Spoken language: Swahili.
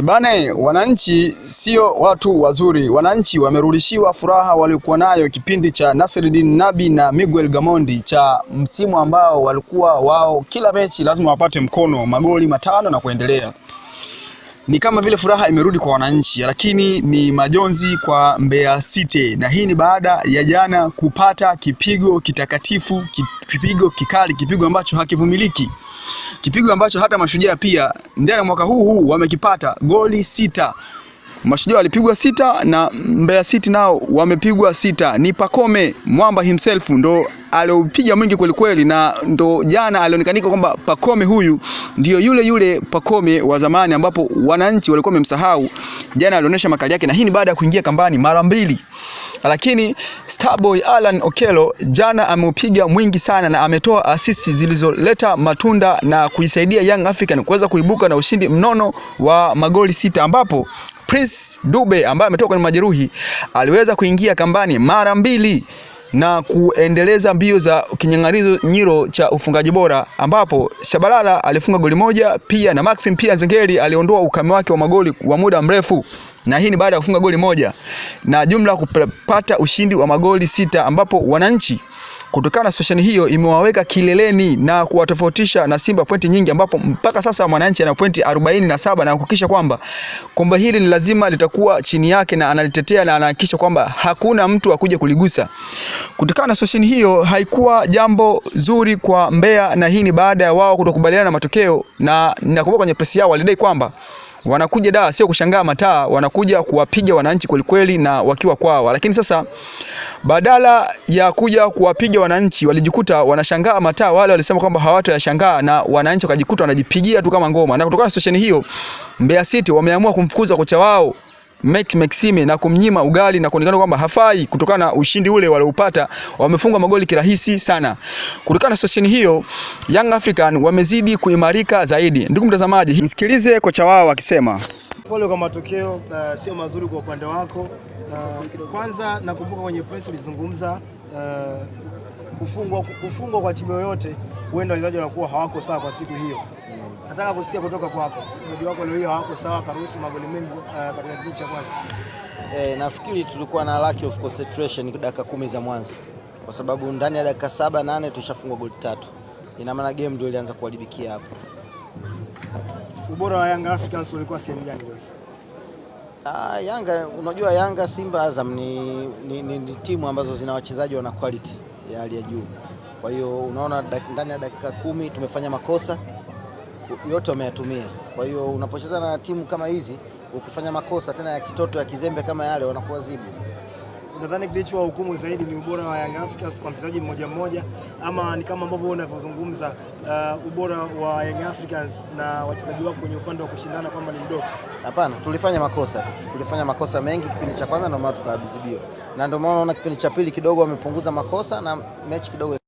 Bane, wananchi sio watu wazuri. Wananchi wamerudishiwa furaha waliokuwa nayo kipindi cha Nasreddine Nabi na Miguel Gamondi cha msimu ambao walikuwa wao kila mechi lazima wapate mkono magoli 5 na kuendelea. Ni kama vile furaha imerudi kwa wananchi, lakini ni majonzi kwa Mbeya City, na hii ni baada ya jana kupata kipigo kitakatifu, kipigo kikali, kipigo ambacho hakivumiliki. Kipigo ambacho hata Mashujaa pia ndani ya mwaka huu wamekipata goli 6. Mashujaa walipigwa 6 na Mbeya City nao wamepigwa 6. Ni Pacome Mwamba himself ndo aliopiga mwingi kweli kweli, na ndo jana alionekanika kwamba Pacome huyu ndio yule Pacome wa zamani ambapo wananchi walikuwa wamemsahau. Jana alionyesha makali yake, na hii ni baada ya kuingia kambani mara 2. Lakini Starboy Alan Okello jana ameupiga mwingi sana na ametoa assist zilizoleta matunda na kuisaidia Young African kuweza kuibuka na ushindi mnono wa magoli 6, ambapo Prince Dube ambaye ametoka kwenye majeruhi aliweza kuingia kambani mara 2 na kuendeleza mbio za kinyang'anyiro nyiro cha ufungaji bora, ambapo Shabalala alifunga goli 1 pia, na Maxim pia Zengeli aliondoa ukame wake wa magoli wa muda mrefu, na hii ni baada ya kufunga goli 1 na jumla kupata ushindi wa magoli 6, ambapo wananchi kutokana na situation hiyo imewaweka kileleni na kuwatofautisha na Simba pointi nyingi, ambapo mpaka sasa mwananchi ana pointi 47 na kuhakikisha kwamba kombe hili ni lazima litakuwa chini yake, na analitetea na anahakikisha kwamba hakuna mtu akuja kuligusa. Kutokana na situation hiyo haikuwa jambo zuri kwa Mbeya, na hii ni baada ya wao kutokubaliana na matokeo, na nakumbuka kwenye press yao walidai kwamba wanakuja da sio kushangaa mataa, wanakuja kuwapiga wananchi kweli na wakiwa kwao. Lakini sasa badala ya kuja kuwapiga wananchi walijikuta wanashangaa mataa. Wale walisema kwamba hawatayashangaa, na wananchi wakajikuta wanajipigia tu kama ngoma. Na kutokana na situation hiyo Mbeya City wameamua kumfukuza kocha wao Maxime na kumnyima ugali na kuonekana kwamba hafai. Kutokana na ushindi ule walioupata wamefunga magoli kirahisi sana. Kutokana na situation hiyo Young African wamezidi kuimarika zaidi. Ndugu mtazamaji, msikilize kocha wao akisema, pole kwa matokeo, sio mazuri kwa upande wako. Kwanza nakumbuka kwenye press ulizungumza kufungwa kwa timu yoyote huenda wachezaji wanakuwa hawako sawa kwa siku hiyo. Nataka kusikia kutoka kwako, wachezaji wako leo hawako sawa, karuhusu magoli mengi katika kipindi cha kwanza. Nafikiri tulikuwa na lack of concentration dakika 10 za mwanzo, kwa sababu ndani ya dakika 7-8 tushafungwa goli 3. Ina maana game ndio ilianza kuharibikia hapo. Ubora wa Young Africans ulikuwa sehemu gani leo? Yanga, unajua Yanga, Simba, Azam ni timu ambazo zina wachezaji wana quality ya hali ya juu. Kwa hiyo unaona ndani ya dakika 10 tumefanya makosa yote wameyatumia. Kwa hiyo unapocheza na timu kama hizi ukifanya makosa tena ya kitoto ya kizembe kama yale wanakuwa zibu. Unadhani kilicho hukumu zaidi ni ubora wa Young Africans kwa mchezaji mmoja, ama ni kama ambavyo unavyozungumza ubora wa Young Africans na wachezaji wako kwenye upande wa kushindana kwamba ni mdogo? Hapana, tulifanya makosa mengi kipindi cha kwanza, ndio maana tukaadhibiwa, na ndio maana unaona kipindi cha pili kidogo wamepunguza makosa na mechi kidogo